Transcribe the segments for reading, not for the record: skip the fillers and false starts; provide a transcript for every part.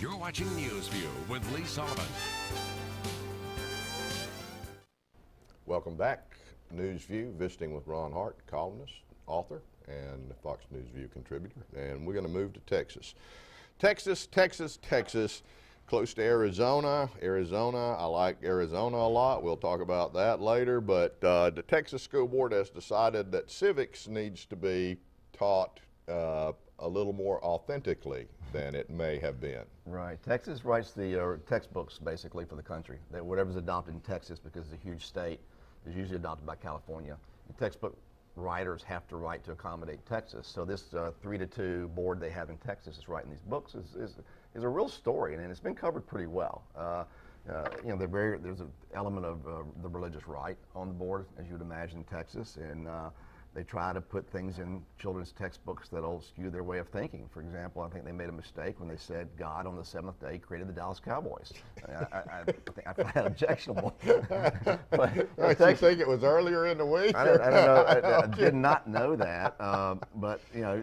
You're watching NewsView with Lee Sullivan. Welcome back. NewsView, visiting with Ron Hart, columnist, author, and Fox News View contributor. And we're going to move to Texas. Texas, close to Arizona. I like Arizona a lot. We'll talk about that later. But the Texas School Board has decided that civics needs to be taught a little more authentically than it may have been. Right. Texas writes the textbooks basically for the country. That whatever's adopted in Texas, because it's a huge state, is usually adopted by California. The textbook writers have to write to accommodate Texas. So this 3-2 board they have in Texas is writing these books is a real story, and it's been covered pretty well. You know, there's an element of the religious right on the board, as you would imagine, in Texas, and they try to put things in children's textbooks that'll skew their way of thinking. For example, I think they made a mistake when they said God on the seventh day created the Dallas Cowboys. I find that objectionable. But You think it was earlier in the week? I don't know. I did not know that. But you know,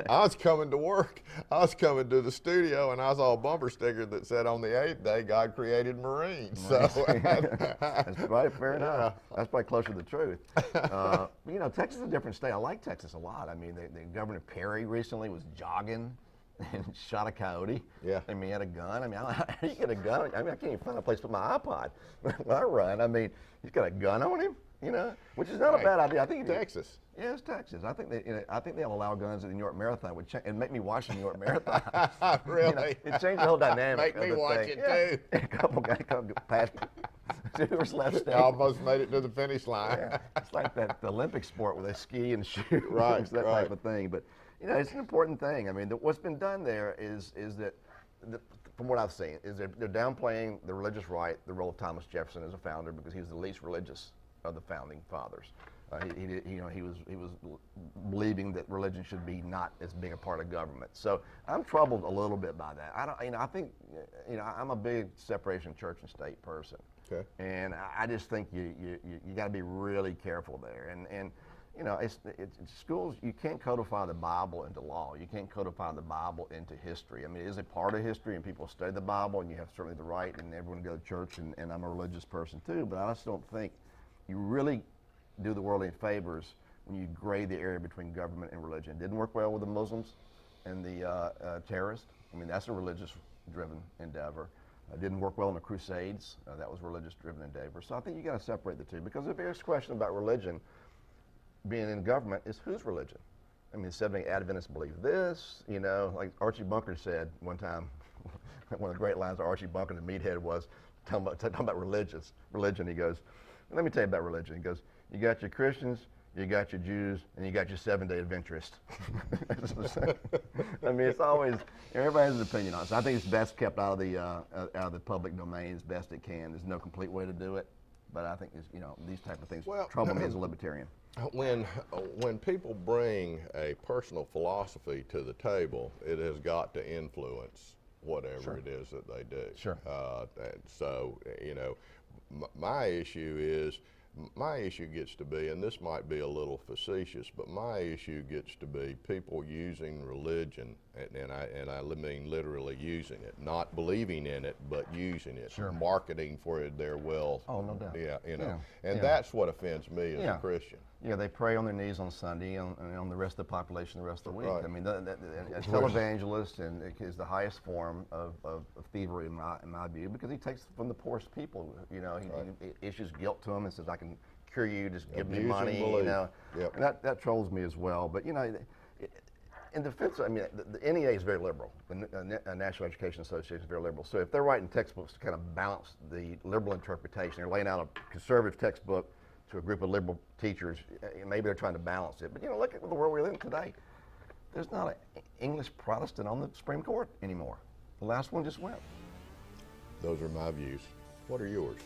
I was coming to work. I was coming to the studio, and I saw a bumper sticker that said, "On the eighth day, God created Marines." So that's right. Fair enough. That's probably closer to the truth. You know, Texas is a different state. I like Texas a lot. I mean, Governor Perry recently was jogging and shot a coyote. Yeah. I mean, he had a gun. I mean, how do you get a gun? I mean, I can't even find a place to put my iPod when I run. I mean, he's got a gun on him, you know, which is not a bad idea. I think Texas. Yeah, it's Texas. I think they'll allow guns at the New York Marathon and make me watch the New York Marathon. Really? You know, it changed the whole dynamic. Make me watch it too. A couple guys come past. Who's left standing. Almost made it to the finish line. Yeah, it's like that Olympic sport where they ski and shoot, right? That type of thing. But you know, it's an important thing. I mean, what's been done there is that, from what I've seen, is they're downplaying the religious right, the role of Thomas Jefferson as a founder, because he was the least religious of the founding fathers. He was believing that religion should be not as big a part of government. So I'm troubled a little bit by that. I think I'm a big separation of church and state person. Okay. And I just think you got to be really careful there. And you know, it's schools, you can't codify the Bible into law. You can't codify the Bible into history. I mean, it is a part of history, and people study the Bible, and you have certainly the right, and everyone go to church, and I'm a religious person too, but I just don't think you really do the world any favors when you grade the area between government and religion. It didn't work well with the Muslims and the terrorists. I mean, that's a religious-driven endeavor. It didn't work well in the Crusades. That was religious-driven endeavor. So I think you got to separate the two, because the biggest question about religion being in government is whose religion. I mean, Seventh-day Adventists believe this. You know, like Archie Bunker said one time. One of the great lines of Archie Bunker, the meathead, was talking about religion. He goes, "Let me tell you about religion." He goes, "You got your Christians, you got your Jews, and you got your Seventh-day Adventists." I mean, it's always, everybody has an opinion on it. So I think it's best kept out of the public domain as best it can. There's no complete way to do it, but I think these type of things trouble me as a libertarian. When people bring a personal philosophy to the table, it has got to influence whatever it is that they do. Sure. So, you know, my issue gets to be, and this might be a little facetious, but my issue gets to be people using religion, and I mean literally using it, not believing in it, but using it, marketing for their wealth. Oh, no doubt. Yeah, you know, that's what offends me as a Christian. Yeah, they pray on their knees on Sunday, and on the rest of the population the rest of the week. Right. I mean, a televangelist is the highest form of thievery in my view, because he takes from the poorest people. You know, he issues guilt to them and says, "I can cure you, just give me money." You know, and that trolls me as well. But you know, in defense, I mean, the NEA is very liberal. The National Education Association is very liberal. So if they're writing textbooks to kind of balance the liberal interpretation, they're laying out a conservative textbook to a group of liberal teachers, maybe they're trying to balance it. But you know, look at the world we live in today. There's not an English Protestant on the Supreme Court anymore. The last one just went. Those are my views. What are yours?